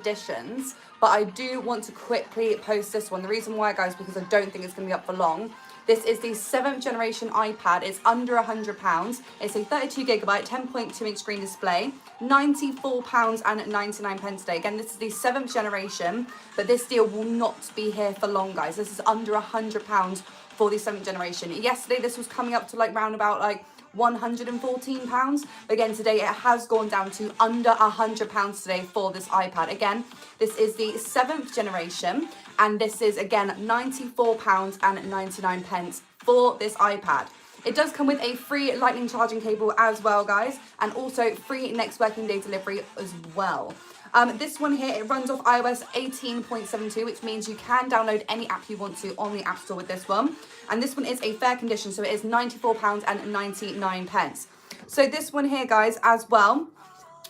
editions, but I do want to quickly post this one. The reason why, guys, because I don't think it's going to be up for long. This is the 7th generation iPad. It's under £100. It's a 32GB, 10.2-inch screen display, £94.99 today. Again, this is the 7th generation, but this deal will not be here for long, guys. This is under £100 for the 7th generation. Yesterday, this was coming up to like round about like £114, but again today it has gone down to under £100 today for this iPad. Again, this is the 7th generation, and this is again £94.99 for this iPad. It does come with a free lightning charging cable as well, guys, and also free next working day delivery as well. This one here, it runs off iOS 18.72, which means you can download any app you want to on the App Store with this one. And this one is a fair condition, so it is £94.99. So this one here, guys, as well,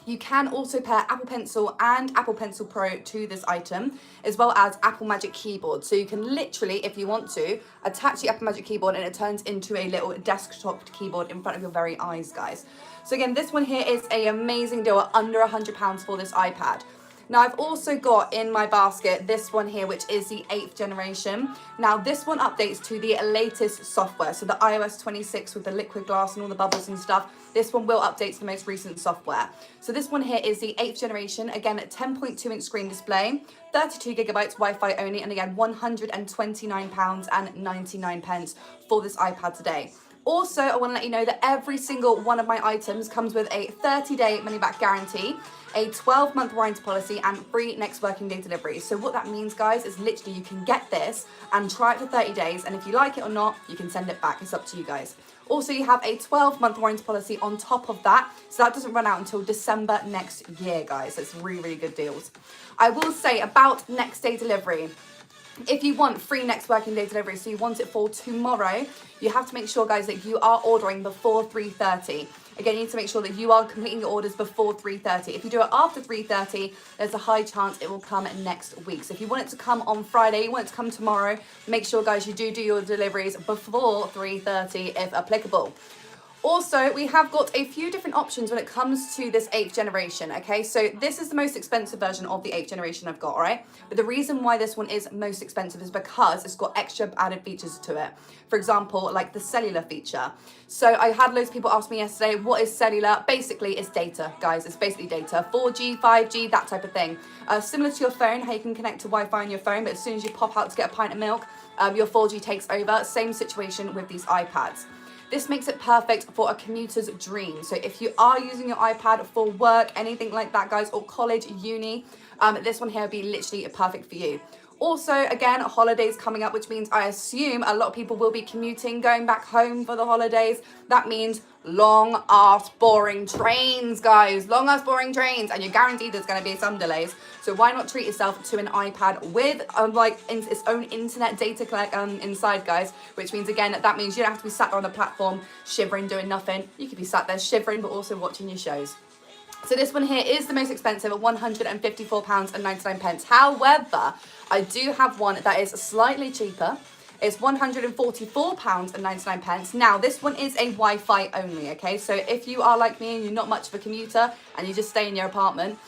you can also pair Apple Pencil and Apple Pencil Pro to this item, as well as Apple Magic Keyboard. So you can literally, if you want to, attach the Apple Magic Keyboard and it turns into a little desktop keyboard in front of your very eyes, guys. So again, this one here is an amazing deal at under £100 for this iPad. Now, I've also got in my basket this one here, which is the 8th generation. Now, this one updates to the latest software. So the iOS 26 with the liquid glass and all the bubbles and stuff, this one will update to the most recent software. So this one here is the 8th generation. Again, at 10.2-inch screen display, 32GB Wi-Fi only, and again, £129.99 for this iPad today. Also, I want to let you know that every single one of my items comes with a 30-day money-back guarantee, a 12-month warranty policy, and free next working day delivery. So what that means, guys, is literally you can get this and try it for 30 days, and if you like it or not, you can send it back. It's up to you guys. Also, you have a 12-month warranty policy on top of that, so that doesn't run out until December next year, guys. It's really, really good deals. I will say about next day delivery, if you want free next working day delivery, so you want it for tomorrow, you have to make sure, guys, that you are ordering before 3:30. Again, you need to make sure that you are completing your orders before 3:30. If you do it after 3:30, there's a high chance it will come next week. So if you want it to come on Friday, you want it to come tomorrow, make sure, guys, you do your deliveries before 3:30 if applicable. Also, we have got a few different options when it comes to this 8th generation, okay? So this is the most expensive version of the 8th generation I've got, all right? But the reason why this one is most expensive is because it's got extra added features to it. For example, like the cellular feature. So I had loads of people ask me yesterday, what is cellular? Basically, it's data, guys. It's basically data. 4G, 5G, that type of thing. Similar to your phone, how you can connect to Wi-Fi on your phone, but as soon as you pop out to get a pint of milk, your 4G takes over. Same situation with these iPads. This makes it perfect for a commuter's dream. So if you are using your iPad for work, anything like that, guys, or college, uni, this one here would be literally perfect for you. Also, again, holidays coming up, which means I assume a lot of people will be commuting, going back home for the holidays. That means long ass boring trains, guys. Long ass boring trains, and you're guaranteed there's going to be some delays. So why not treat yourself to an iPad with its own internet data inside, guys? Which means, again, that means you don't have to be sat there on the platform shivering, doing nothing. You could be sat there shivering, but also watching your shows. So this one here is the most expensive at £154.99. However, I do have one that is slightly cheaper. It's £144.99. Now, this one is a Wi-Fi only, okay? So if you are like me and you're not much of a commuter and you just stay in your apartment,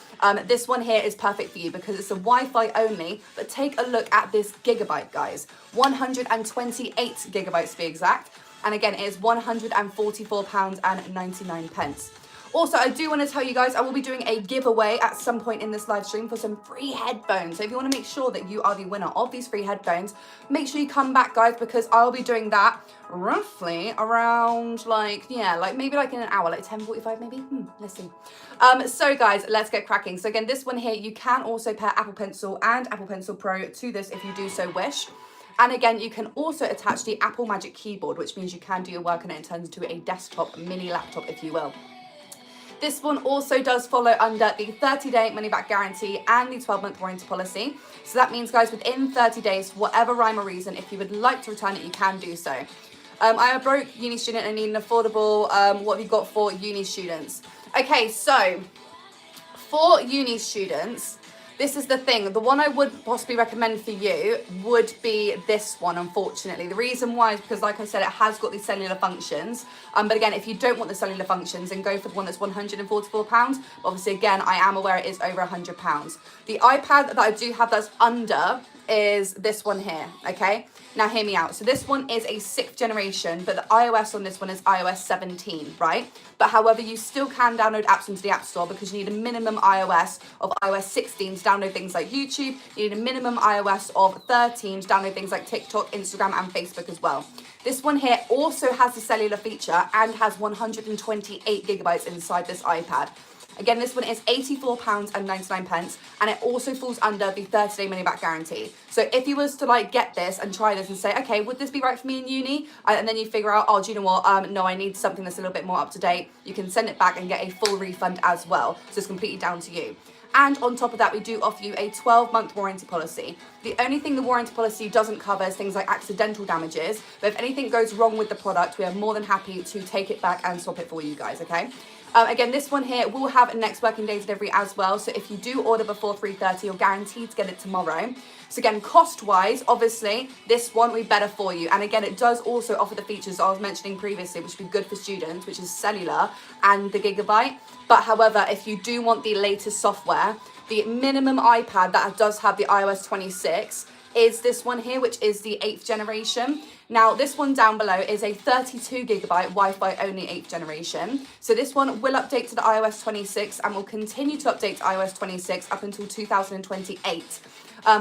this one here is perfect for you because it's a Wi-Fi only. But take a look at this gigabyte, guys. 128 gigabytes to be exact. And again, it is £144.99. Also, I do want to tell you guys, I will be doing a giveaway at some point in this live stream for some free headphones. So if you want to make sure that you are the winner of these free headphones, make sure you come back, guys, because I'll be doing that roughly around maybe in an hour, like 10:45 maybe. Let's see. So guys, let's get cracking. So again, this one here, you can also pair Apple Pencil and Apple Pencil Pro to this if you do so wish. And again, you can also attach the Apple Magic Keyboard, which means you can do your work on it and it turns into a desktop mini laptop, if you will. This one also does follow under the 30-day money-back guarantee and the 12-month warranty policy. So that means, guys, within 30 days, for whatever rhyme or reason, if you would like to return it, you can do so. I'm a broke uni student and need an affordable, what have you got for uni students? Okay, so for uni students, This is the thing. The one I would possibly recommend for you would be this one, unfortunately. The reason why is because, like I said, it has got these cellular functions. But again, if you don't want the cellular functions, then go for the one that's £144. Obviously, again, I am aware it is over £100. The iPad that I do have that's under is this one here, okay? Now hear me out. So this one is a 6th generation, but the iOS on this one is iOS 17, right? But however, you still can download apps into the App Store because you need a minimum iOS of iOS 16 to download things like YouTube. You need a minimum iOS of 13 to download things like TikTok, Instagram, and Facebook as well. This one here also has the cellular feature and has 128 gigabytes inside this iPad. Again, this one is £84.99, and it also falls under the 30-day money-back guarantee. So if you was to like get this and try this and say, okay, would this be right for me in uni? And then you figure out, oh, do you know what? No, I need something that's a little bit more up to date. You can send it back and get a full refund as well. So it's completely down to you. And on top of that, we do offer you a 12-month warranty policy. The only thing the warranty policy doesn't cover is things like accidental damages. But if anything goes wrong with the product, we are more than happy to take it back and swap it for you guys, okay? Again, this one here will have a next working day delivery as well. So if you do order before 3:30, you're guaranteed to get it tomorrow. So again, cost-wise, obviously, this one will be better for you. And again, it does also offer the features I was mentioning previously, which would be good for students, which is cellular and the gigabyte. But however, if you do want the latest software, the minimum iPad that does have the iOS 26 is this one here, which is the 8th generation. Now, this one down below is a 32 gigabyte Wi-Fi only 8th generation. So this one will update to the iOS 26 and will continue to update to iOS 26 up until 2028.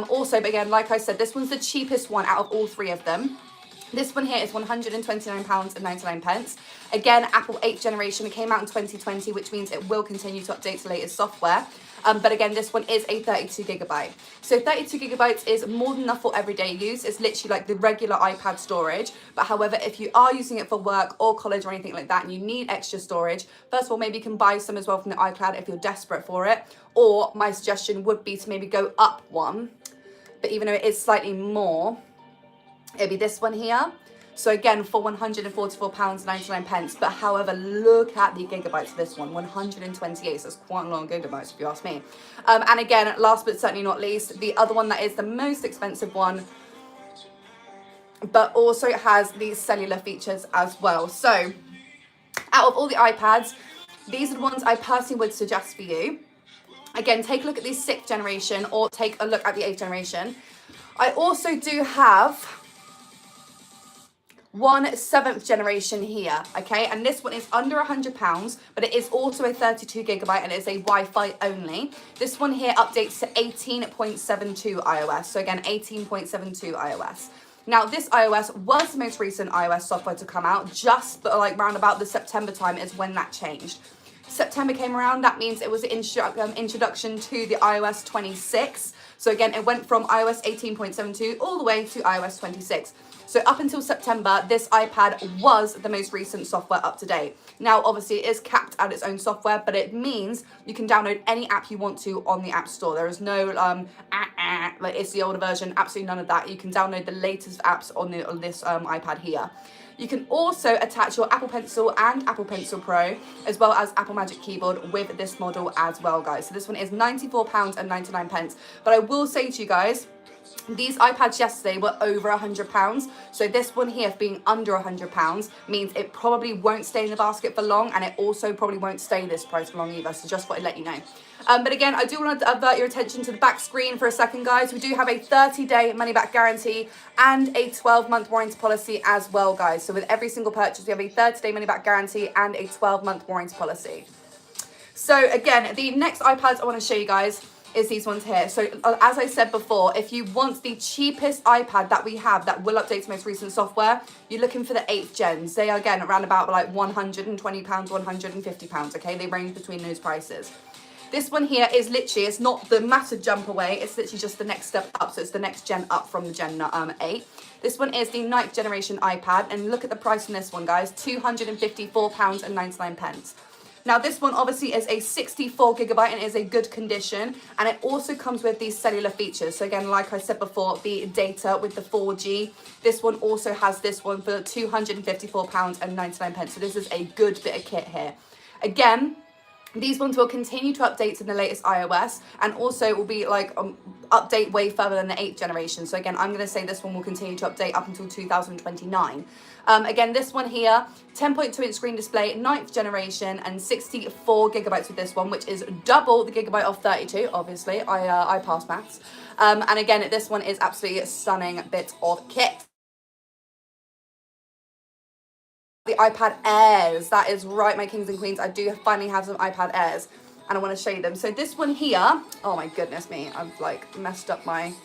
Also, but again, like I said, this one's the cheapest one out of all three of them. This one here is £129.99. Again, Apple 8th generation. It came out in 2020, which means it will continue to update to latest software. But again, this one is a 32 gigabyte. So 32 gigabytes is more than enough for everyday use. It's literally like the regular iPad storage. But however, if you are using it for work or college or anything like that, and you need extra storage, first of all, maybe you can buy some as well from the iCloud if you're desperate for it. Or my suggestion would be to maybe go up one. But even though it is slightly more, it'd be this one here. So again, for £144.99. But however, look at the gigabytes of this one, 128. So that's quite a lot of gigabytes if you ask me. And again, last but certainly not least, the other one that is the most expensive one, but also has these cellular features as well. So out of all the iPads, these are the ones I personally would suggest for you. Again, take a look at the 6th generation or take a look at the 8th generation. I also do have one 7th generation here, okay? And this one is under £100, but it is also a 32 gigabyte and it is a Wi-Fi only. This one here updates to 18.72 iOS. So again, 18.72 iOS. Now, this iOS was the most recent iOS software to come out, just like round about the September time is when that changed. September came around, that means it was the introduction to the iOS 26. So again, it went from iOS 18.72 all the way to iOS 26. So up until September, this iPad was the most recent software up to date. Now, obviously, it is capped at its own software, but it means you can download any app you want to on the App Store. There is no, like it's the older version, absolutely none of that. You can download the latest apps on this iPad here. You can also attach your Apple Pencil and Apple Pencil Pro, as well as Apple Magic Keyboard with this model as well, guys. So this one is £94.99. But I will say to you guys, these iPads yesterday were over £100. So this one here being under £100 means it probably won't stay in the basket for long, and it also probably won't stay this price for long either. So just thought I'd let you know. But again, I do want to avert your attention to the back screen for a second, guys. We do have a 30-day money-back guarantee and a 12-month warranty policy as well, guys. So with every single purchase, we have a 30-day money-back guarantee and a 12-month warranty policy. So again, the next iPads I want to show you guys is these ones here. So as I said before, if you want the cheapest iPad that we have that will update to most recent software, you're looking for the 8th gens. They are again around about like £120, £150, okay? They range between those prices. This one here is literally, it's not the massive jump away, it's literally just the next step up, so it's the next gen up from the Gen 8. This one is the 9th generation iPad, and look at the price on this one, guys, £254.99. Now, this one obviously is a 64 gigabyte and is a good condition, and it also comes with these cellular features. So again, like I said before, the data with the 4G. This one also has this one for £254.99. So this is a good bit of kit here. Again, These ones will continue to update in the latest iOS, and also will be like update way further than the 8th generation. So again, I'm going to say this one will continue to update up until 2029. Again, this one here, 10.2-inch screen display, 9th generation, and 64 gigabytes with this one, which is double the gigabyte of 32. Obviously, I passed maths. And again, this one is absolutely a stunning bit of kit. The iPad Airs, that is right, my kings and queens. I do finally have some iPad Airs, and I want to show you them. So this one here, oh my goodness me, I've like messed up my,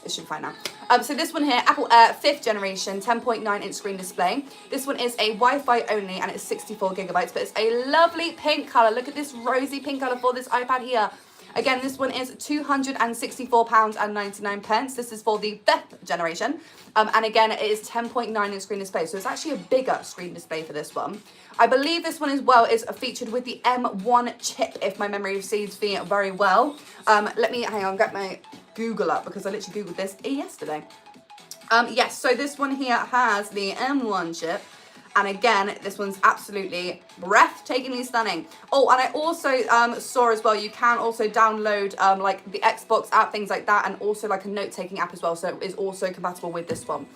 it should be fine now. So this one here, Apple Air 5th generation, 10.9-inch screen display. This one is a Wi-Fi only, and it's 64 gigabytes, but it's a lovely pink color. Look at this rosy pink color for this iPad here. Again, this one is £264.99. This is for the 5th generation. And again, it is 10.9-inch screen display. So it's actually a bigger screen display for this one. I believe this one as well is featured with the M1 chip, if my memory serves me very well. Let me, hang on, get my Google up, because I literally Googled this yesterday. Yes, so this one here has the M1 chip. And again, this one's absolutely breathtakingly stunning. Oh, and I also saw as well, you can also download like the Xbox app, things like that, and also like a note-taking app as well. So it is also compatible with this one.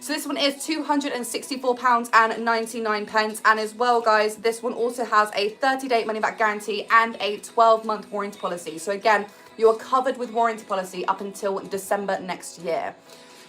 So this one is £264.99. And as well, guys, this one also has a 30-day money-back guarantee and a 12-month warranty policy. So again, you are covered with warranty policy up until December next year.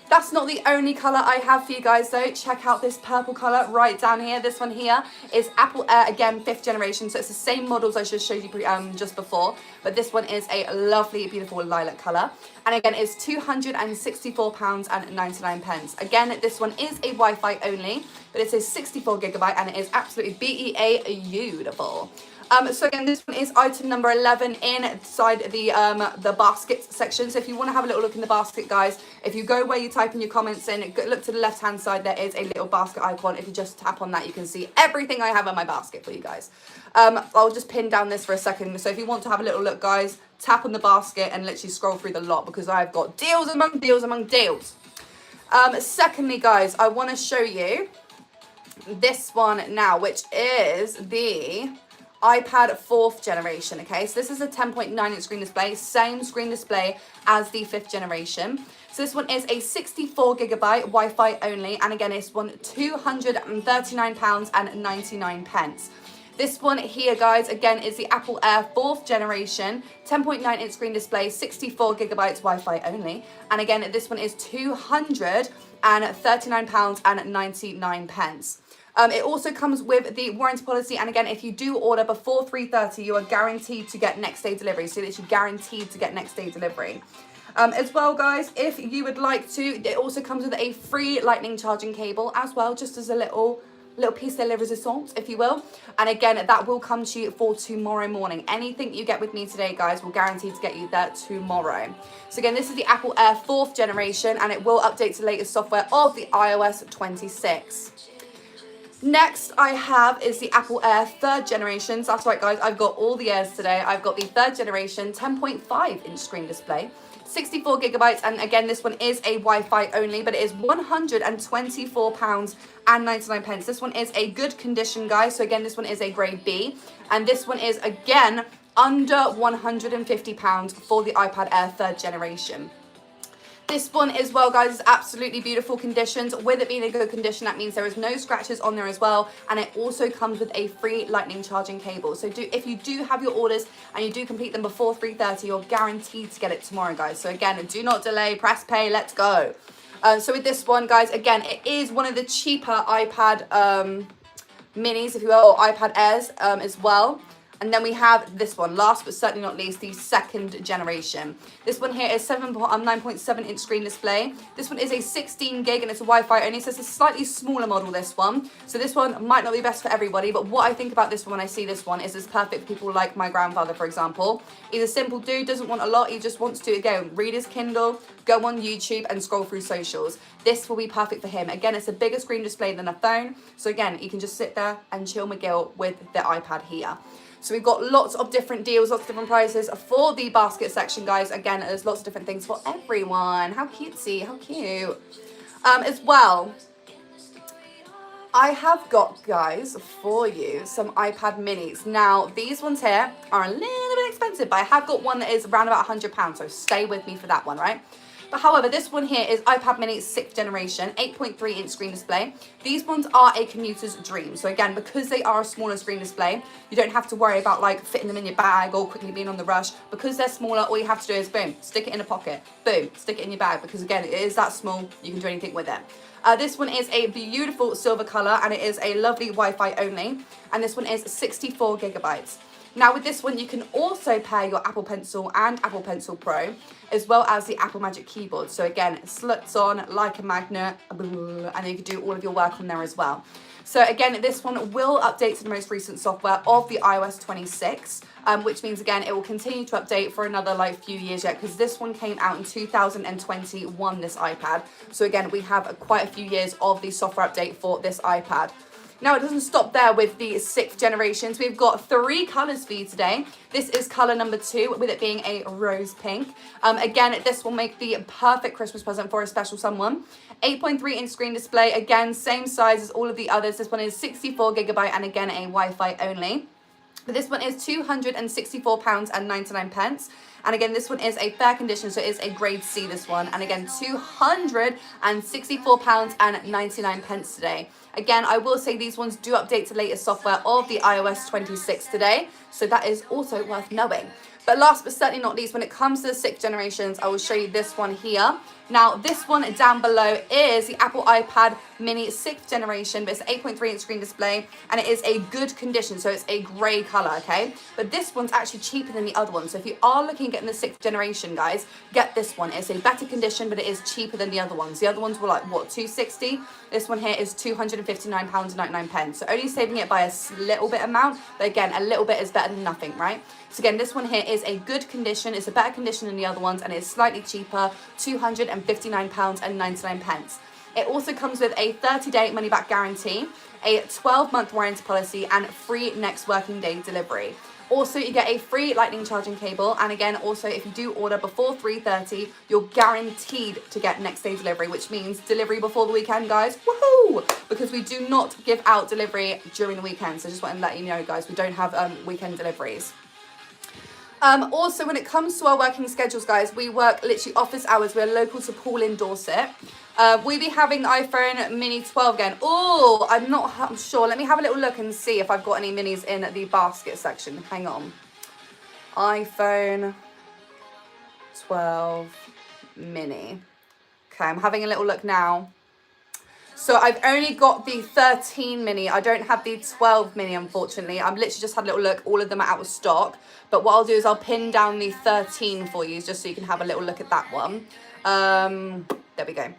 That's not the only colour I have for you guys though. Check out this purple colour right down here. This one here is Apple Air, again, 5th generation. So it's the same models I just showed you just before. But this one is a lovely, beautiful lilac colour. And again, it's £264.99. Again, this one is a Wi-Fi only, but it's a 64 gigabyte, and it is absolutely beautiful. So again, this one is item number 11 inside the basket section. So if you want to have a little look in the basket, guys, if you go where you type in your comments in, look to the left hand side, there is a little basket icon. If you just tap on that, you can see everything I have in my basket for you guys. I'll just pin down this for a second. So if you want to have a little look, guys, tap on the basket and literally scroll through the lot, because I've got deals among deals among deals. Secondly, guys, I want to show you this one now, which is the iPad 4th generation. Okay, so this is a 10.9-inch screen display, same screen display as the 5th generation. So this one is a 64 gigabyte Wi-Fi only, and again, it's £239.99. This one here, guys, again, is the Apple Air 4th generation, 10.9-inch screen display, 64 gigabytes Wi-Fi only, and again, this one is £239.99. It also comes with the warranty policy, and again, if you do order before 3:30, you are guaranteed to get next day delivery. So it's guaranteed to get next day delivery. As well, guys, if you would like to, it also comes with a free lightning charging cable as well, just as a little piece de la resistance, if you will. And again, that will come to you for tomorrow morning. Anything you get with me today, guys, will guarantee to get you there tomorrow. So again, this is the Apple Air 4th generation, and it will update to the latest software of the iOS 26. Next I have is the Apple Air 3rd generation. So that's right, guys, I've got all the Airs today. I've got the 3rd generation 10.5-inch screen display, 64 gigabytes, and again, this one is a Wi-Fi only, but it is £124.99. This one is a good condition, guys. So again, this one is a grade B, and this one is again under £150 for the iPad Air 3rd generation. This one as well, guys, is absolutely beautiful conditions. With it being a good condition, that means there is no scratches on there as well. And it also comes with a free lightning charging cable. So if you do have your orders and you do complete them before 3:30, you're guaranteed to get it tomorrow, guys. So again, do not delay, press pay, let's go. So with this one, guys, again, it is one of the cheaper iPad minis, if you will, or iPad Airs as well. And then we have this one, last but certainly not least, the 2nd generation. This one here is 9.7-inch screen display. This one is a 16 gig and it's a Wi-Fi only, so it's a slightly smaller model, this one. So this one might not be best for everybody, but what I think about this one when I see this one is it's perfect for people like my grandfather, for example. He's a simple dude, doesn't want a lot, he just wants to, again, read his Kindle, go on YouTube and scroll through socials. This will be perfect for him. Again, it's a bigger screen display than a phone. So again, you can just sit there and chill McGill with the iPad here. So we've got lots of different deals, lots of different prices for the basket section, guys. Again, there's lots of different things for everyone. How cutesy, how cute. As well, I have got, guys, for you some iPad minis. Now, these ones here are a little bit expensive, but I have got one that is around about £100, so stay with me for that one, right? But however, this one here is iPad mini 6th generation, 8.3-inch screen display. These ones are a commuter's dream. So again, because they are a smaller screen display, you don't have to worry about like fitting them in your bag or quickly being on the rush. Because they're smaller, all you have to do is boom, stick it in a pocket, boom, stick it in your bag. Because again, it is that small, you can do anything with it. This one is a beautiful silver color and it is a lovely Wi-Fi only. And this one is 64 gigabytes. Now with this one, you can also pair your Apple Pencil and Apple Pencil Pro, as well as the Apple Magic Keyboard. So again, it sluts on like a magnet, and then you can do all of your work on there as well. So again, this one will update to the most recent software of the iOS 26, which means again, it will continue to update for another like few years yet, because this one came out in 2021, this iPad. So again, we have quite a few years of the software update for this iPad. Now, it doesn't stop there with the 6th generations. We've got 3 colours for you today. This is colour number 2, with it being a rose pink. Again, this will make the perfect Christmas present for a special someone. 8.3-inch screen display. Again, same size as all of the others. This one is 64 gigabyte and again, a Wi-Fi only. But this one is £264.99. And again, this one is a fair condition, so it is a grade C, this one. And again, £264.99 today. Again, I will say these ones do update to the latest software of the iOS 26 today, so that is also worth knowing. But last but certainly not least, when it comes to the 6th generations, I will show you this one here. Now, this one down below is the Apple iPad mini 6th generation, but it's an 8.3-inch screen display, and it is a good condition, so it's a grey colour, okay? But this one's actually cheaper than the other one, so if you are looking at getting the 6th generation, guys, get this one. It's a better condition, but it is cheaper than the other ones. The other ones were like, what, $260? This one here is £259.99, so only saving it by a little bit amount, but again, a little bit is better than nothing, right? So again, this one here is a good condition, it's a better condition than the other ones, and it's slightly cheaper, £259.99. It also comes with a 30-day money-back guarantee, a 12-month warranty policy, and free next working day delivery. Also, you get a free lightning charging cable, and again, also, if you do order before 3:30, you're guaranteed to get next day delivery, which means delivery before the weekend, guys. Woohoo! Because we do not give out delivery during the weekend, so just want to let you know, guys, we don't have weekend deliveries. Also, when it comes to our working schedules, guys, we work literally office hours. We're local to Poole in Dorset. We'll be having the iPhone mini 12 again. Oh, I'm sure. Let me have a little look and see if I've got any minis in the basket section. Hang on. iPhone 12 mini. Okay, I'm having a little look now. So I've only got the 13 mini. I don't have the 12 mini, unfortunately. I've literally just had a little look. All of them are out of stock. But what I'll do is I'll pin down the 13 for you, just so you can have a little look at that one. There we go.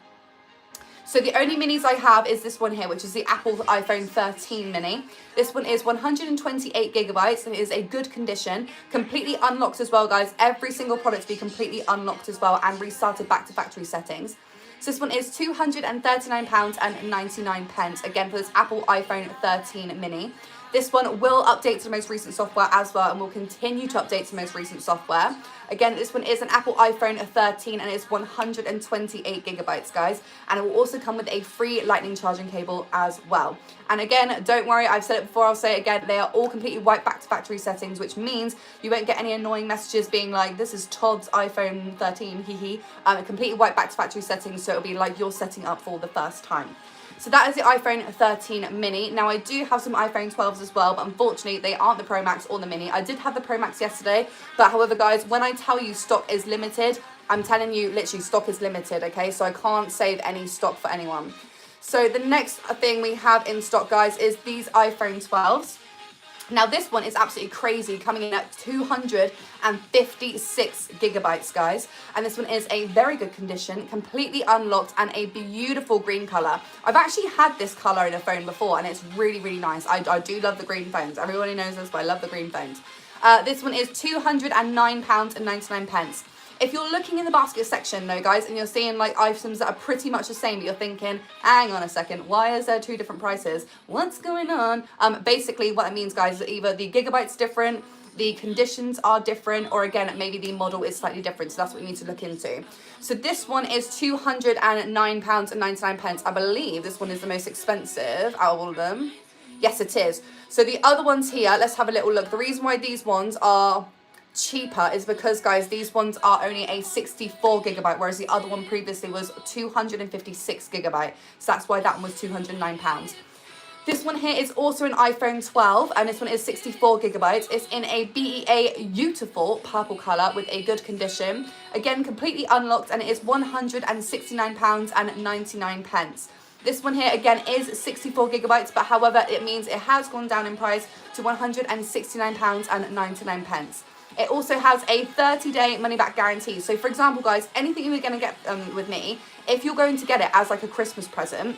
So the only minis I have is this one here, which is the Apple iPhone 13 mini. This one is 128 gigabytes and it is a good condition. Completely unlocked as well, guys. Every single product to be completely unlocked as well and restarted back to factory settings. So this one is £239.99, again, for this Apple iPhone 13 mini. This one will update to the most recent software as well and will continue to update to the most recent software. Again, this one is an Apple iPhone 13 and it's 128 gigabytes, guys. And it will also come with a free lightning charging cable as well. And again, don't worry, I've said it before, I'll say it again, they are all completely wiped back to factory settings, which means you won't get any annoying messages being like, this is Todd's iPhone 13, hee. Completely wiped back to factory settings, so it'll be like you're setting up for the first time. So that is the iPhone 13 mini. Now, I do have some iPhone 12s as well, but unfortunately, they aren't the Pro Max or the mini. I did have the Pro Max yesterday, but however, guys, when I tell you stock is limited, I'm telling you, literally, stock is limited, okay? So I can't save any stock for anyone. So the next thing we have in stock, guys, is these iPhone 12s. Now, this one is absolutely crazy, coming in at 256 gigabytes, guys. And this one is a very good condition, completely unlocked, and a beautiful green color. I've actually had this color in a phone before, and it's really, really nice. I do love the green phones. Everybody knows this, but I love the green phones. This one is £209.99. If you're looking in the basket section though, guys, and you're seeing like items that are pretty much the same, but you're thinking, hang on a second, why is there 2 different prices? What's going on? Basically what that means, guys, is that either the gigabyte's different, the conditions are different, or again, maybe the model is slightly different. So that's what you need to look into. So this one is £209.99. I believe this one is the most expensive out of all of them. Yes, it is. So the other ones here, let's have a little look. The reason why these ones are cheaper is because, guys, these ones are only a 64 gigabyte, whereas the other one previously was 256 gigabyte. So that's why that one was £209. This one here is also an iPhone 12, and this one is 64 gigabytes. It's in a BEA beautiful purple color with a good condition. Again, completely unlocked, and it is £169.99. This one here, again, is 64 gigabytes, but however, it means it has gone down in price to £169.99. It also has a 30-day money-back guarantee. So, for example, guys, anything you were going to get with me, if you're going to get it as like a Christmas present,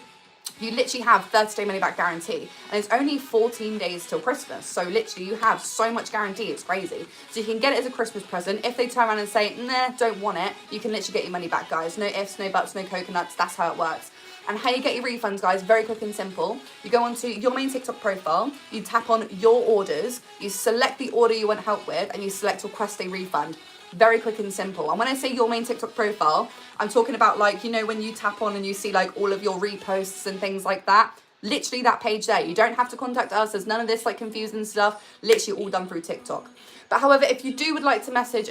you literally have 30-day money-back guarantee. And it's only 14 days till Christmas. So, literally, you have so much guarantee. It's crazy. So, you can get it as a Christmas present. If they turn around and say, nah, don't want it, you can literally get your money back, guys. No ifs, no buts, no coconuts. That's how it works. And how you get your refunds, guys, very quick and simple. You go onto your main TikTok profile, you tap on your orders, you select the order you want help with, and you select request a refund. Very quick and simple. And when I say your main TikTok profile, I'm talking about, like, you know, when you tap on and you see like all of your reposts and things like that. Literally that page there. You don't have to contact us. There's none of this like confusing stuff. Literally all done through TikTok. But however, if you would like to message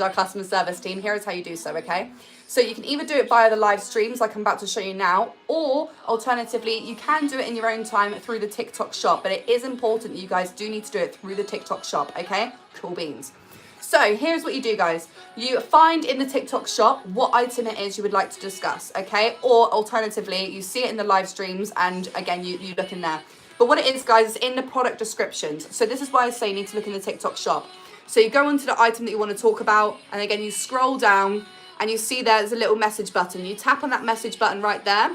our customer service team, here is how you do so, okay? So you can either do it via the live streams like I'm about to show you now, or alternatively, you can do it in your own time through the TikTok shop. But it is important that you guys do need to do it through the TikTok shop, okay? Cool beans. So here's what you do, guys. You find in the TikTok shop what item it is you would like to discuss, okay? Or alternatively, you see it in the live streams, and again, you look in there. But what it is, guys, is in the product descriptions. So this is why I say you need to look in the TikTok shop. So you go onto the item that you want to talk about, and again, you scroll down, and you see there's a little message button. You tap on that message button right there,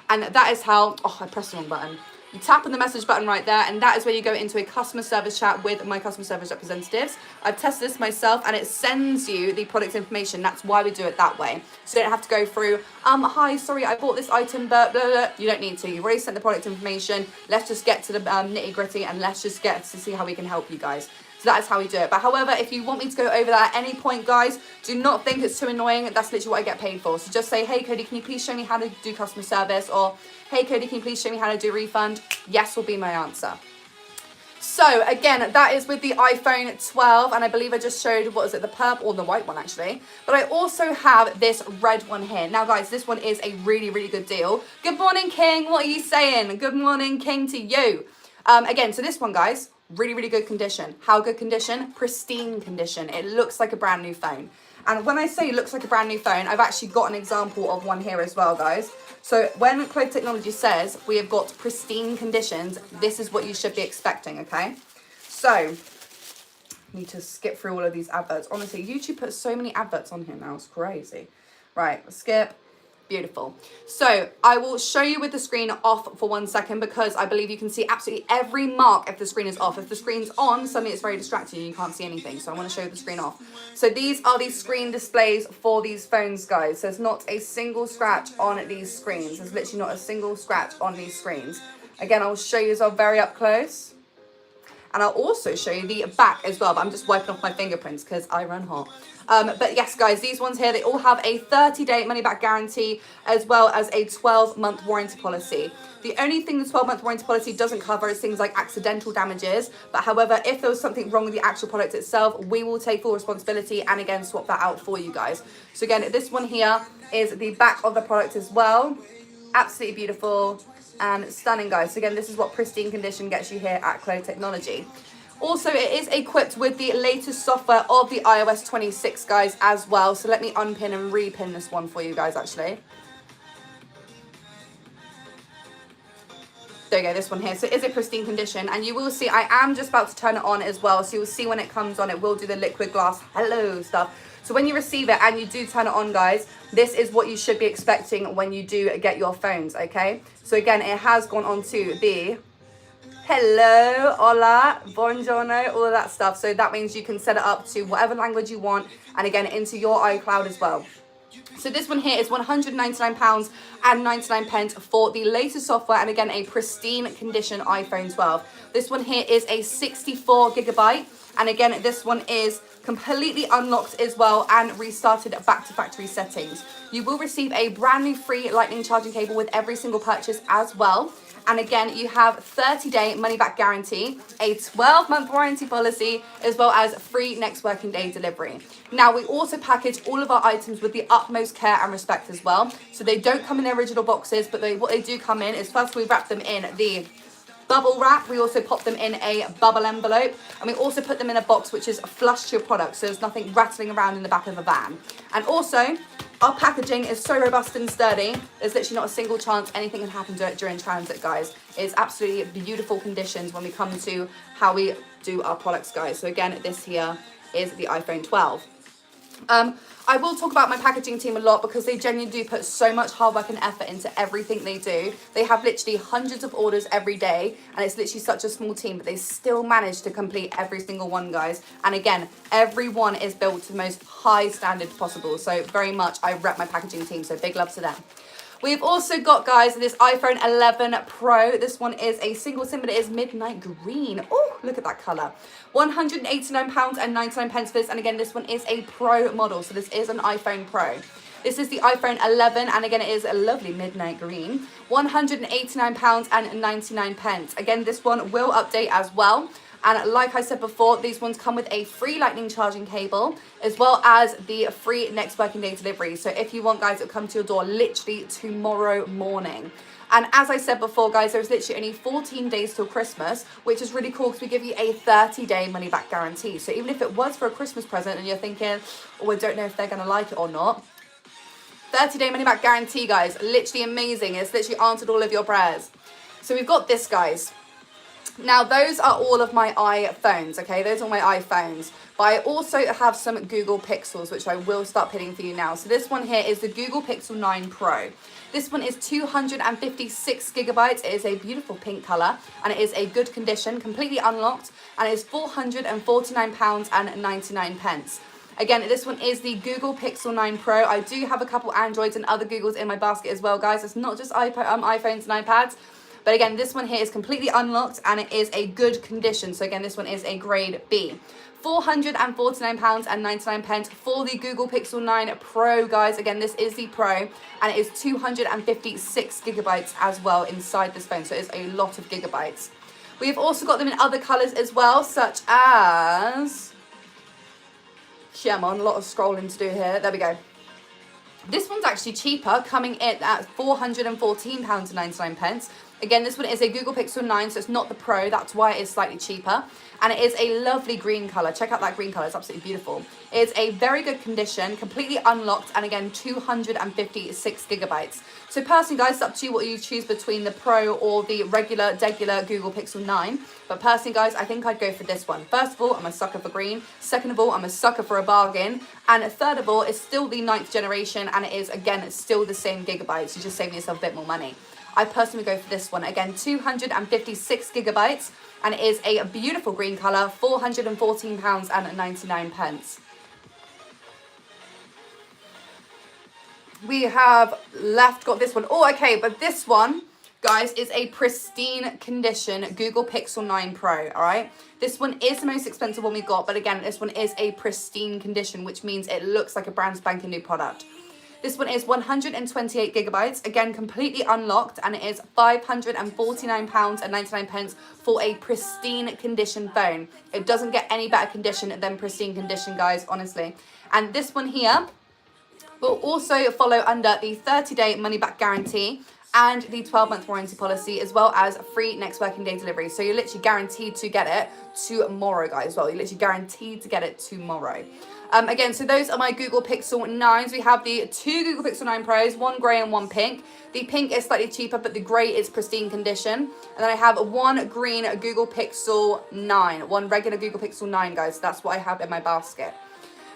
and that is how, oh, I pressed the wrong button. You tap on the message button right there, and that is where you go into a customer service chat with my customer service representatives. I've tested this myself, and it sends you the product information. That's why we do it that way. So you don't have to go through, hi, sorry, I bought this item, but blah, blah, blah. You don't need to. You've already sent the product information. Let's just get to the nitty gritty, and let's just get to see how we can help you guys. So that is how we do it. But however, if you want me to go over that at any point, guys, do not think it's too annoying. That's literally what I get paid for. So just say, hey, Cody, can you please show me how to do customer service? Or, hey, Cody, can you please show me how to do refund? Yes will be my answer. So again, that is with the iPhone 12. And I believe I just showed, what is it, the purple or the white one, actually. But I also have this red one here. Now, guys, this one is a really, really good deal. Good morning, King. What are you saying? Good morning, King, to you. Again, so this one, guys, really, really good condition. How good condition? Pristine condition. It looks like a brand new phone. And when I say it looks like a brand new phone, I've actually got an example of one here as well, guys. So when Clove Technology says we have got pristine conditions, this is what you should be expecting, okay? So, I need to skip through all of these adverts. Honestly, YouTube puts so many adverts on here now. It's crazy. Right, skip. Beautiful. So I will show you with the screen off for 1 second, because I believe you can see absolutely every mark if the screen is off. If the screen's on, suddenly it's very distracting and you can't see anything. So I want to show you the screen off. So these are the screen displays for these phones, guys. There's not a single scratch on these screens. There's literally not a single scratch on these screens. Again, I'll show you as well very up close. And I'll also show you the back as well, but I'm just wiping off my fingerprints because I run hot. But yes, guys, these ones here, they all have a 30-day money-back guarantee as well as a 12-month warranty policy. The only thing the 12-month warranty policy doesn't cover is things like accidental damages. But however, if there was something wrong with the actual product itself, we will take full responsibility and again, swap that out for you guys. So again, this one here is the back of the product as well. Absolutely beautiful and stunning, guys. So again, this is what pristine condition gets you here at Clove Technology. Also, it is equipped with the latest software of the iOS 26, guys, as well. So let me unpin and repin this one for you guys, actually. There you go, this one here. So it is a pristine condition, and you will see I am just about to turn it on as well. So you'll see when it comes on, it will do the liquid glass hello stuff. So when you receive it and you do turn it on, guys, this is what you should be expecting when you do get your phones, okay? So again, it has gone on to the hello, hola, buongiorno, all of that stuff. So that means you can set it up to whatever language you want, and again, into your iCloud as well. So this one here is £199.99 for the latest software, and again, a pristine condition iPhone 12. This one here is a 64GB, and again, this one is completely unlocked as well and restarted back to factory settings. You will receive a brand new free lightning charging cable with every single purchase as well. And again, you have 30-day money-back guarantee, a 12-month warranty policy, as well as free next working day delivery. Now, we also package all of our items with the utmost care and respect as well. So they don't come in their original boxes, but what they do come in is, first we wrap them in the bubble wrap. We also pop them in a bubble envelope, and we also put them in a box which is flush to your product, so there's nothing rattling around in the back of a van. And also, our packaging is so robust and sturdy, there's literally not a single chance anything can happen to it during transit, guys. It's absolutely beautiful conditions when we come to how we do our products, guys. So again, this here is the iPhone 12. I will talk about my packaging team a lot because they genuinely do put so much hard work and effort into everything they do. They have literally hundreds of orders every day, and it's literally such a small team, but they still manage to complete every single one, guys. And again, everyone is built to the most high standard possible. So very much I rep my packaging team, so big love to them. We've also got, guys, this iPhone 11 Pro. This one is a single SIM, but it is midnight green. Oh, look at that colour. £189.99 for this. And again, this one is a Pro model. So this is an iPhone Pro. This is the iPhone 11, and again, it is a lovely midnight green. £189.99. Again, this one will update as well. And like I said before, these ones come with a free lightning charging cable, as well as the free next working day delivery. So if you want, guys, it'll come to your door literally tomorrow morning. And as I said before, guys, there's literally only 14 days till Christmas, which is really cool because we give you a 30-day money-back guarantee. So even if it was for a Christmas present and you're thinking, oh, I don't know if they're going to like it or not, 30-day money-back guarantee, guys. Literally amazing. It's literally answered all of your prayers. So we've got this, guys. Now, those are all of my iPhones, okay? Those are my iPhones. But I also have some Google Pixels, which I will start pitting for you now. So this one here is the Google Pixel 9 Pro. This one is 256 gigabytes. It is a beautiful pink colour, and it is a good condition, completely unlocked, and it is £449.99. Again, this one is the Google Pixel 9 Pro. I do have a couple Androids and other Googles in my basket as well, guys. It's not just iPhones and iPads. But again, this one here is completely unlocked, and it is a good condition. So again, this one is a grade B. £449.99 for the Google Pixel 9 Pro, guys. Again, this is the Pro, and it is 256 gigabytes as well inside this phone. So it's a lot of gigabytes. We've also got them in other colours as well, such as... Yeah, I'm on a lot of scrolling to do here. There we go. This one's actually cheaper, coming in at £414.99. Again, this one is a Google Pixel 9, so it's not the Pro. That's why it is slightly cheaper. And it is a lovely green colour. Check out that green colour. It's absolutely beautiful. It's a very good condition, completely unlocked, and again, 256 gigabytes. So personally, guys, it's up to you what you choose between the Pro or the regular Google Pixel 9. But personally, guys, I think I'd go for this one. First of all, I'm a sucker for green. Second of all, I'm a sucker for a bargain. And third of all, it's still the 9th generation, and it is, again, it's still the same gigabytes. You're just saving yourself a bit more money. I personally go for this one. Again, 256 gigabytes, and it is a beautiful green colour, £414.99. We have got this one. Oh, okay, but this one, guys, is a pristine condition Google Pixel 9 Pro, all right? This one is the most expensive one we've got, but again, this one is a pristine condition, which means it looks like a brand spanking new product. This one is 128 gigabytes, again, completely unlocked, and it is £549.99 for a pristine condition phone. It doesn't get any better condition than pristine condition, guys, honestly. And this one here will also follow under the 30-day money-back guarantee and the 12-month warranty policy, as well as free next working day delivery. So you're literally guaranteed to get it tomorrow, guys, as well. You're literally guaranteed to get it tomorrow. Again, so those are my Google Pixel 9s. We have the 2 Google Pixel 9 Pros, one grey and one pink. The pink is slightly cheaper, but the grey is pristine condition. And then I have one green Google Pixel 9, one regular Google Pixel 9, guys. So that's what I have in my basket.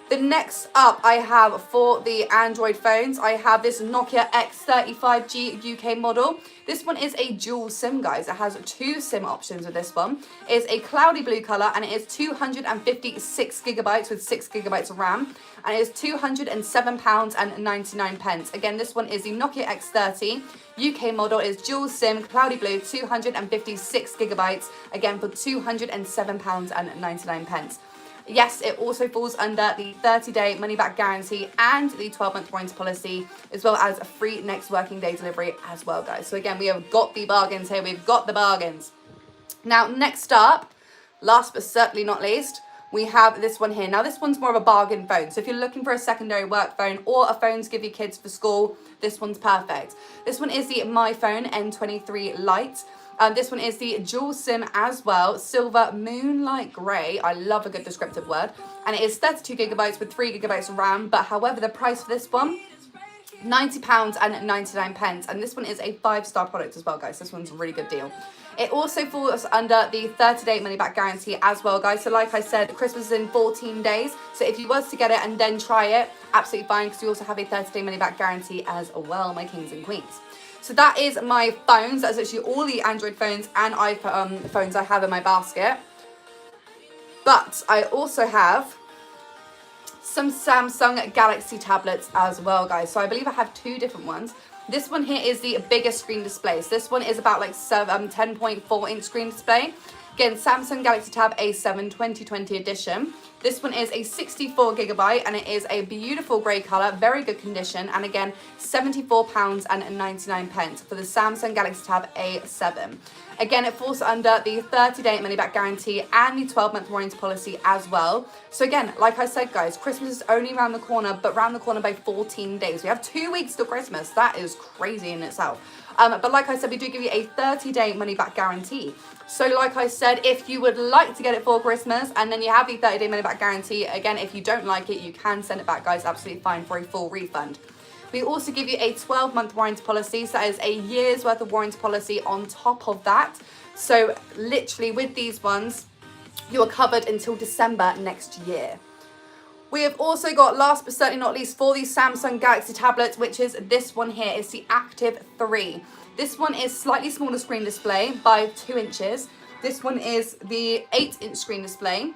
The next up I have for the Android phones, I have this Nokia X35G UK model. This one is a dual SIM, guys. It has 2 SIM options with this one. It's a cloudy blue colour and it is 256 gigabytes with 6 gigabytes of RAM. And it is £207.99. Again, this one is the Nokia X30 UK model. Is dual SIM, cloudy blue, 256 gigabytes. Again, for £207.99. Yes, it also falls under the 30-day money-back guarantee and the 12-month warranty policy, as well as a free next working day delivery as well, guys. So again, we have got the bargains here. We've got the bargains. Now, next up, last but certainly not least, we have this one here. Now, this one's more of a bargain phone. So if you're looking for a secondary work phone or a phone to give your kids for school, this one's perfect. This one is the My Phone N23 Lite. This one is the dual SIM as well, silver moonlight grey. I love a good descriptive word. And it is 32 gigabytes with 3 gigabytes of RAM. But however, the price for this one, £90.99. And this one is a 5-star product as well, guys. This one's a really good deal. It also falls under the 30-day money-back guarantee as well, guys. So like I said, Christmas is in 14 days. So if you was to get it and then try it, absolutely fine, because you also have a 30-day money-back guarantee as well, my kings and queens. So that is my phones. That's actually all the Android phones and iPhone phones I have in my basket. But I also have some Samsung Galaxy tablets as well, guys. So I believe I have 2 different ones. This one here is the bigger screen display. So this one is about like 10.4 inch screen display. Again, Samsung Galaxy Tab A7 2020 edition. This one is a 64 gigabyte and it is a beautiful grey colour, very good condition. And again, £74.99 for the Samsung Galaxy Tab A7. Again, it falls under the 30-day money-back guarantee and the 12-month warranty policy as well. So again, like I said, guys, Christmas is only around the corner, but around the corner by 14 days. We have 2 weeks till Christmas. That is crazy in itself. But like I said, we do give you a 30-day money-back guarantee. So like I said, if you would like to get it for Christmas and then you have the 30-day money-back guarantee, again, if you don't like it, you can send it back, guys, absolutely fine, for a full refund. We also give you a 12-month warranty policy, so that is a year's worth of warranty policy on top of that. So literally with these ones, you are covered until December next year. We have also got, last but certainly not least, for the Samsung Galaxy tablets, which is this one here. It's the Active 3. This one is slightly smaller screen display by 2 inches. This one is the 8-inch screen display,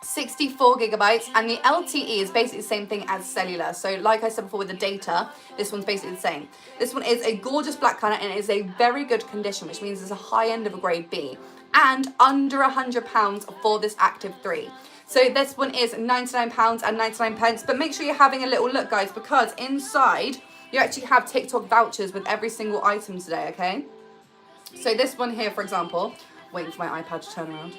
64 gigabytes, and the LTE is basically the same thing as cellular. So like I said before with the data, this one's basically the same. This one is a gorgeous black color and it is a very good condition, which means it's a high end of a grade B, and under £100 for this Active 3. So this one is £99.99, but make sure you're having a little look, guys, because inside you actually have TikTok vouchers with every single item today, okay? So this one here, for example, waiting for my iPad to turn around.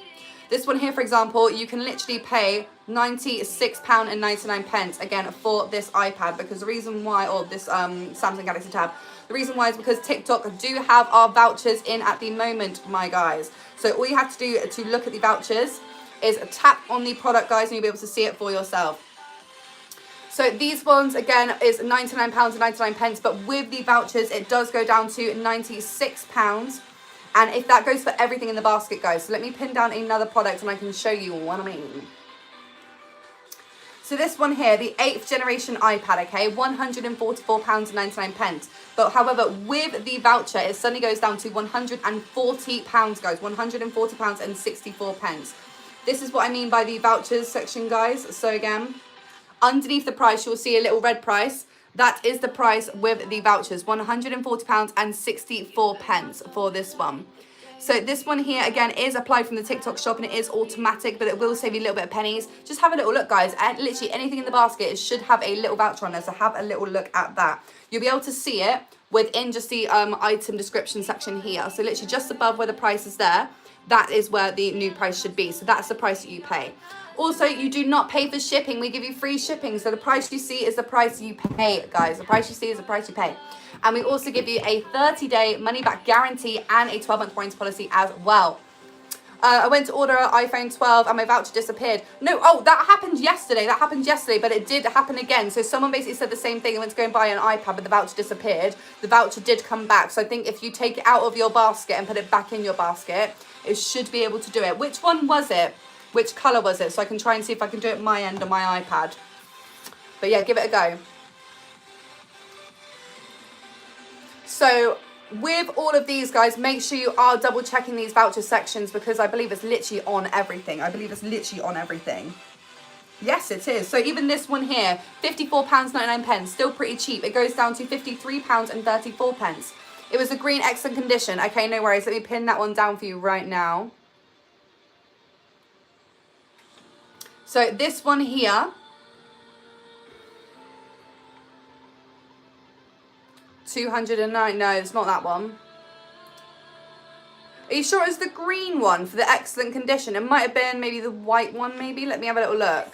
This one here, for example, you can literally pay £96.99 again for this iPad, because the reason why, or this Samsung Galaxy Tab, the reason why is because TikTok do have our vouchers in at the moment, my guys. So all you have to do to look at the vouchers is tap on the product, guys, and you'll be able to see it for yourself. So these ones, again, is £99.99, but with the vouchers, it does go down to £96. And if that goes for everything in the basket, guys. So let me pin down another product and I can show you what I mean. So this one here, the 8th generation iPad, okay, £144.99. But however, with the voucher, it suddenly goes down to £140, guys, £140.64. This is what I mean by the vouchers section, guys. So again, underneath the price, you'll see a little red price. That is the price with the vouchers, £140.64 for this one. So this one here, again, is applied from the TikTok shop and it is automatic, but it will save you a little bit of pennies. Just have a little look, guys. At literally anything in the basket, it should have a little voucher on there, so have a little look at that. You'll be able to see it within just the item description section here. So literally just above where the price is there, that is where the new price should be. So that's the price that you pay. Also, you do not pay for shipping. We give you free shipping. So the price you see is the price you pay, guys. The price you see is the price you pay. And we also give you a 30-day money-back guarantee and a 12-month warranty policy as well. I went to order an iPhone 12 and my voucher disappeared. No, oh, that happened yesterday. That happened yesterday, but it did happen again. So someone basically said the same thing. I went to go and buy an iPad, but the voucher disappeared. The voucher did come back. So I think if you take it out of your basket and put it back in your basket, it should be able to do it. Which one was it? which colour was it? So I can try and see if I can do it my end on my iPad. But yeah, give it a go. So with all of these, guys, make sure you are double checking these voucher sections because I believe it's literally on everything. Yes, it is. So even this one here, £54.99, still pretty cheap. It goes down to £53.34. It was a green, excellent condition. Okay, no worries. Let me pin that one down for you right now. So this one here, £209. No, it's not that one. Are you sure it was the green one for the excellent condition? It might have been maybe the white one, maybe. Let me have a little look.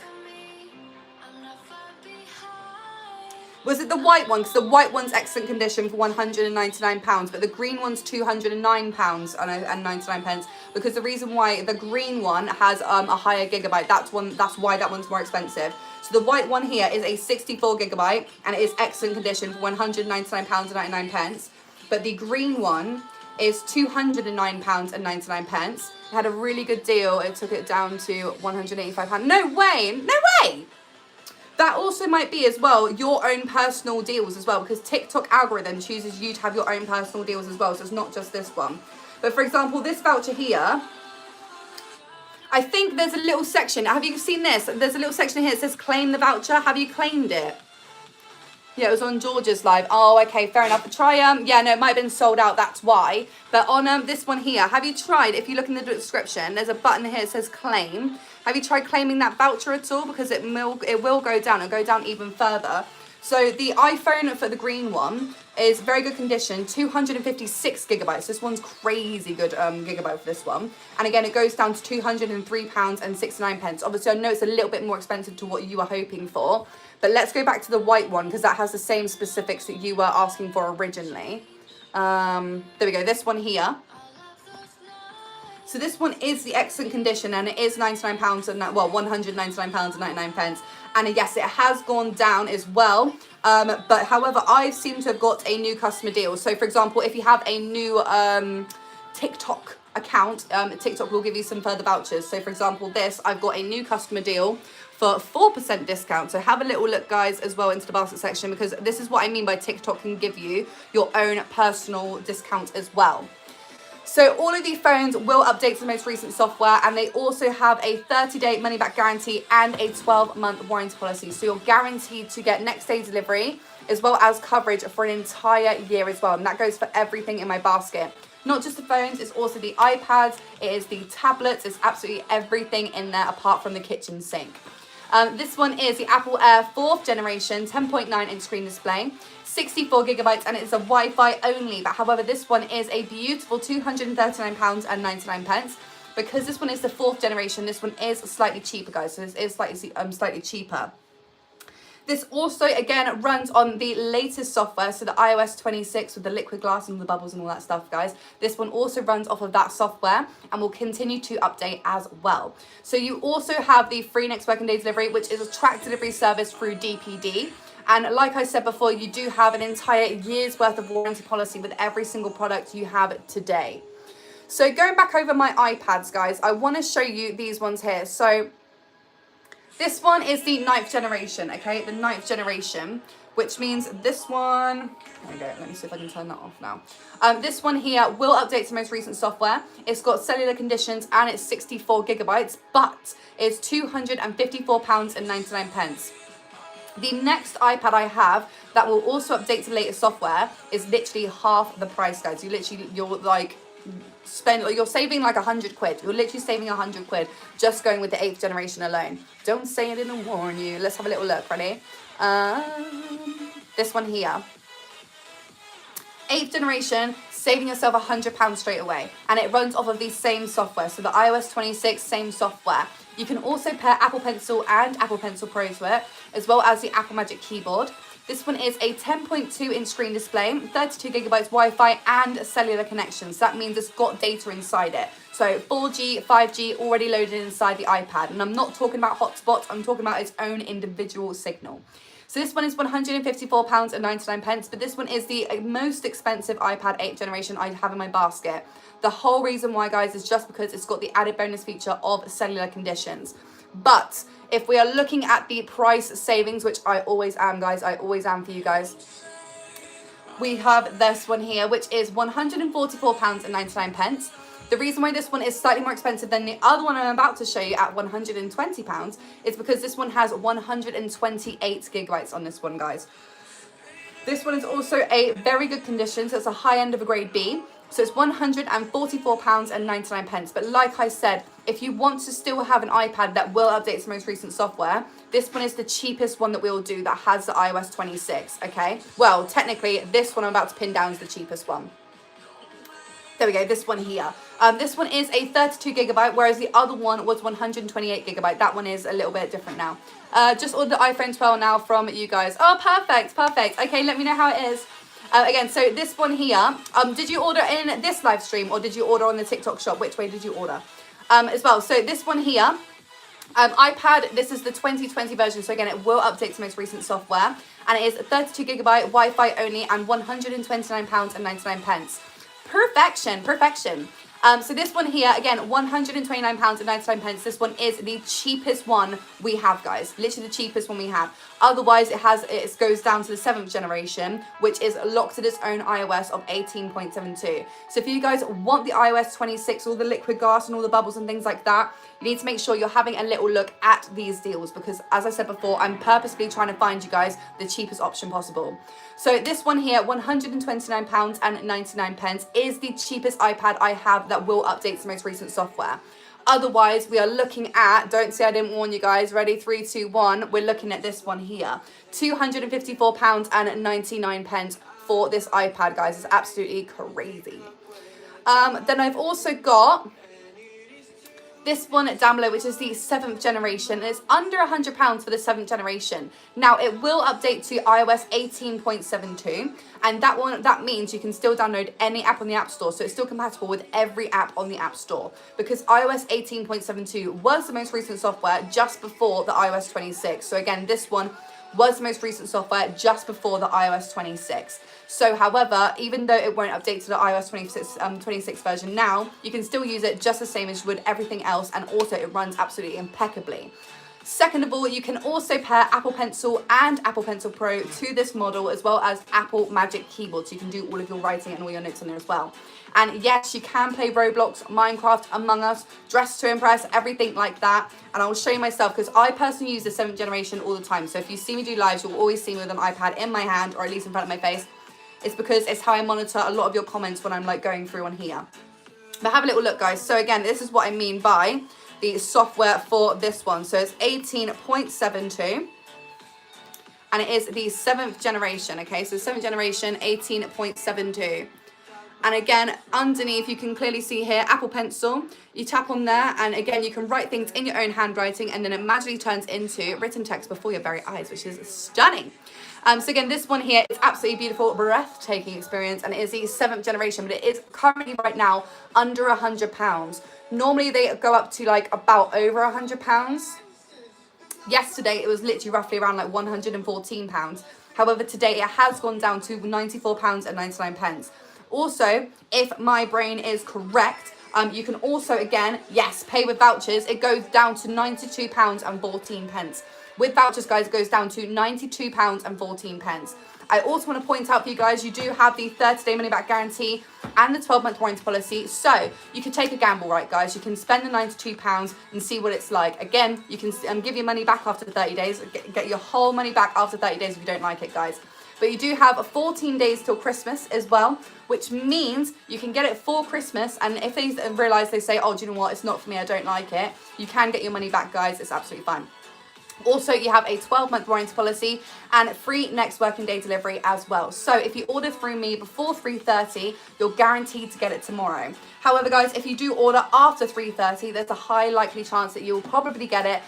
Was it the white one? Because the white one's excellent condition for £199, but the green one's £209.99. Because the reason why the green one has a higher gigabyte, that's why that one's more expensive. So the white one here is a 64 gigabyte, and it is excellent condition for £199.99. But the green one is £209.99. It had a really good deal. It took it down to £185. No way! No way! That also might be as well your own personal deals as well, because TikTok algorithm chooses you to have your own personal deals as well. So it's not just this one. But for example, this voucher here, I think there's a little section. Have you seen this? There's a little section here that says claim the voucher. Have you claimed it? Yeah, it was on George's live. Oh, okay, fair enough. Try, yeah, no, it might have been sold out, that's why. But on this one here, have you tried, if you look in the description, there's a button here that says claim. Have you tried claiming that voucher at all? Because it will go down, it'll go down even further. So the iPhone for the green one is very good condition, 256 gigabytes. This one's crazy good gigabyte for this one. And again, it goes down to £203.69. Obviously, I know it's a little bit more expensive to what you were hoping for. But let's go back to the white one because that has the same specifics that you were asking for originally. There we go, this one here. So this one is the excellent condition and it is £99 and £199.99. And yes, it has gone down as well. But however, I seem to have got a new customer deal. So for example, if you have a new TikTok account, TikTok will give you some further vouchers. So for example, I've got a new customer deal for 4% discount. So have a little look, guys, as well into the basket section, because this is what I mean by TikTok can give you your own personal discount as well. So all of these phones will update to the most recent software, and they also have a 30-day money-back guarantee and a 12-month warranty policy. So you're guaranteed to get next-day delivery as well as coverage for an entire year as well. And that goes for everything in my basket. Not just the phones, it's also the iPads, it is the tablets, it's absolutely everything in there apart from the kitchen sink. This one is the Apple Air 4th generation 10.9-inch screen display, 64 gigabytes, and it's a Wi-Fi only. But however, this one is a beautiful £239.99. Because this one is the 4th generation, this one is slightly cheaper, guys. So this is slightly cheaper. This also, again, runs on the latest software, so the iOS 26 with the liquid glass and the bubbles and all that stuff, guys. This one also runs off of that software and will continue to update as well. So you also have the free next working day delivery, which is a track delivery service through DPD. And like I said before, you do have an entire year's worth of warranty policy with every single product you have today. So going back over my iPads, guys, I want to show you these ones here. So this one is the 9th generation, okay? The 9th generation, which means this one, there we go, let me see if I can turn that off now. This one here will update to most recent software. It's got cellular conditions and it's 64 gigabytes, but it's £254.99. The next iPad I have that will also update to latest software is literally half the price, guys. You're saving like 100 quid. You're literally saving 100 quid just going with the 8th generation alone. Don't say I didn't warn you. Let's have a little look. Ready? This one here. 8th generation, saving yourself £100 straight away. And it runs off of the same software. So the iOS 26, same software. You can also pair Apple Pencil and Apple Pencil Pro to it, as well as the Apple Magic Keyboard. This one is a 10.2-inch screen display, 32 gigabytes Wi-Fi and cellular connections. So that means it's got data inside it. So 4G, 5G already loaded inside the iPad. And I'm not talking about hotspots, I'm talking about its own individual signal. So this one is £154.99, but this one is the most expensive iPad 8th generation I have in my basket. The whole reason why, guys, is just because it's got the added bonus feature of cellular conditions. But if we are looking at the price savings, which I always am, guys, I always am for you guys, we have this one here, which is £144.99. The reason why this one is slightly more expensive than the other one I'm about to show you at £120 is because this one has 128 gigabytes on this one, guys. This one is also a very good condition, so it's a high end of a grade B. So it's £144.99. But like I said, if you want to still have an iPad that will update its most recent software, this one is the cheapest one that we'll do that has the iOS 26, okay? Well, technically, this one I'm about to pin down is the cheapest one. There we go, this one here. This one is a 32 gigabyte, whereas the other one was 128 gigabyte. That one is a little bit different now. Just ordered the iPhone 12 now from you guys. Oh, perfect, perfect. Okay, let me know how it is. Again, so this one here, did you order in this live stream or did you order on the TikTok shop? Which way did you order? As well, so this one here, iPad, this is the 2020 version. So again, it will update to most recent software. And it is 32 gigabyte, Wi-Fi only, and £129.99. Perfection, perfection. So this one here, again, £129.99. This one is the cheapest one we have, guys. Literally the cheapest one we have. Otherwise, it goes down to the 7th generation, which is locked to its own iOS of 18.72. So if you guys want the iOS 26, all the liquid gas and all the bubbles and things like that, you need to make sure you're having a little look at these deals because, as I said before, I'm purposely trying to find you guys the cheapest option possible. So this one here, £129.99, is the cheapest iPad I have that will update the most recent software. Otherwise, we are looking at, don't say I didn't warn you guys, ready, 3, 2, 1, we're looking at this one here, £254.99 for this iPad, guys. It's absolutely crazy. Then I've also got this one down below, which is the 7th generation, and it's under £100 for the 7th generation. Now, it will update to iOS 18.72, and that means you can still download any app on the App Store, so it's still compatible with every app on the App Store, because iOS 18.72 was the most recent software just before the iOS 26. So again, this one was the most recent software just before the iOS 26. So, however, even though it won't update to the iOS 26 version now, you can still use it just the same as you would everything else, and also it runs absolutely impeccably. Second of all, you can also pair Apple Pencil and Apple Pencil Pro to this model, as well as Apple Magic Keyboard, so you can do all of your writing and all your notes on there as well. And yes, you can play Roblox, Minecraft, Among Us, Dress to Impress, everything like that. And I'll show you myself, because I personally use the 7th generation all the time. So if you see me do lives, you'll always see me with an iPad in my hand, or at least in front of my face. It's because it's how I monitor a lot of your comments when I'm like going through on here. But have a little look, guys. So again, this is what I mean by the software for this one. So it's 18.72. And it is the 7th generation, okay? So 7th generation, 18.72. And again, underneath, you can clearly see here, Apple Pencil. You tap on there, and again, you can write things in your own handwriting, and then it magically turns into written text before your very eyes, which is stunning. So again, this one here is absolutely beautiful, breathtaking experience, and it is the 7th generation, but it is currently right now under £100. Normally, they go up to like about over £100. Yesterday, it was literally roughly around like £114. However, today it has gone down to £94.99. Also, if my brain is correct, you can also, again, yes, pay with vouchers. It goes down to £92.14. With vouchers, guys, it goes down to £92.14. I also want to point out for you guys, you do have the 30-day money-back guarantee and the 12-month warranty policy. So you can take a gamble, right, guys? You can spend the £92 and see what it's like. Again, you can give your money back after 30 days. Get your whole money back after 30 days if you don't like it, guys. But you do have 14 days till Christmas as well, which means you can get it for Christmas. And if they realise, they say, oh, do you know what? It's not for me. I don't like it. You can get your money back, guys. It's absolutely fine. Also, you have a 12-month warranty policy and free next working day delivery as well. So if you order through me before 3:30, you're guaranteed to get it tomorrow. However, guys, if you do order after 3:30, there's a high likely chance that you'll probably get it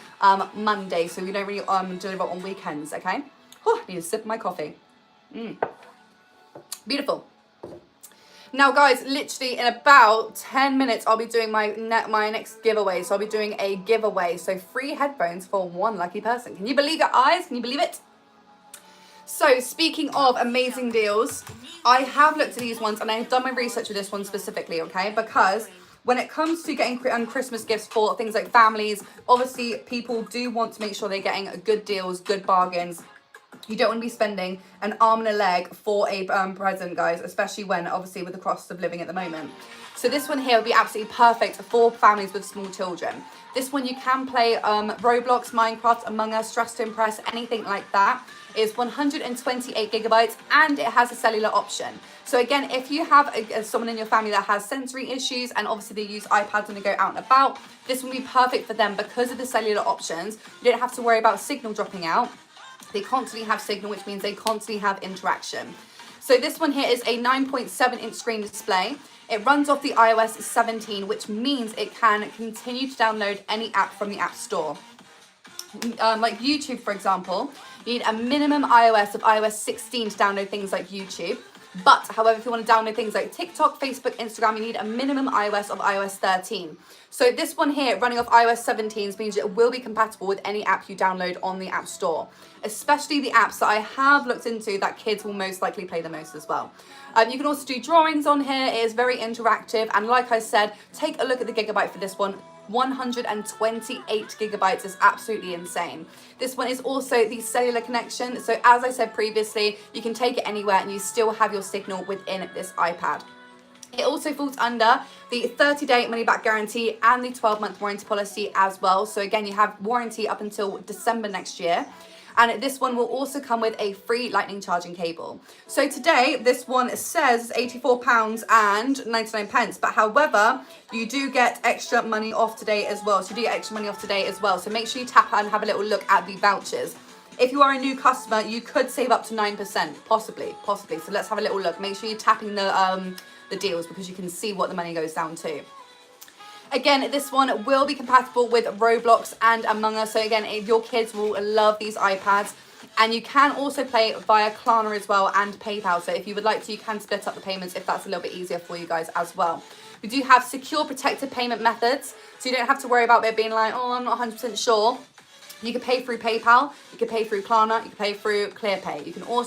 Monday. So we don't really deliver on weekends, okay? Whew, I need to sip my coffee. Beautiful. Now, guys, literally in about 10 minutes, I'll be doing my next giveaway. So I'll be doing a giveaway. So free headphones for one lucky person. Can you believe your eyes? Can you believe it? So speaking of amazing deals, I have looked at these ones and I've done my research with this one specifically, okay? Because when it comes to getting Christmas gifts for things like families, obviously people do want to make sure they're getting good deals, good bargains. You don't want to be spending an arm and a leg for a present, guys, especially when obviously with the cost of living at the moment. So this one here would be absolutely perfect for families with small children. This one you can play Roblox, Minecraft, Among Us, Dress to Impress, anything like that. It's 128 gigabytes and it has a cellular option. So again, if you have someone in your family that has sensory issues and obviously they use iPads when they go out and about, this will be perfect for them because of the cellular options. You don't have to worry about signal dropping out. They constantly have signal, which means they constantly have interaction. So this one here is a 9.7-inch screen display. It runs off the iOS 17, which means it can continue to download any app from the App Store. Like YouTube, for example, you need a minimum iOS of iOS 16 to download things like YouTube. But, however, if you want to download things like TikTok, Facebook, Instagram, you need a minimum iOS of iOS 13. So this one here, running off iOS 17, means it will be compatible with any app you download on the App Store, especially the apps that I have looked into that kids will most likely play the most as well. You can also do drawings on here. It is very interactive. And like I said, take a look at the gigabyte for this one. 128 gigabytes is absolutely insane. This one is also the cellular connection. So as I said previously, you can take it anywhere and you still have your signal within this iPad. It also falls under the 30-day money-back guarantee and the 12-month warranty policy as well. So again, you have warranty up until December next year. And this one will also come with a free lightning charging cable. So today, this one says £84.99, but however, you do get extra money off today as well. So you do get extra money off today as well. So make sure you tap and have a little look at the vouchers. If you are a new customer, you could save up to 9%, possibly. So let's have a little look. Make sure you're tapping the deals because you can see what the money goes down to. Again, this one will be compatible with Roblox and Among Us. So again, your kids will love these iPads. And you can also play via Klarna as well and PayPal. So if you would like to, you can split up the payments if that's a little bit easier for you guys as well. We do have secure protected payment methods. So you don't have to worry about it being like, oh, I'm not 100% sure. You can pay through PayPal, you can pay through Klarna, you can pay through ClearPay. You can also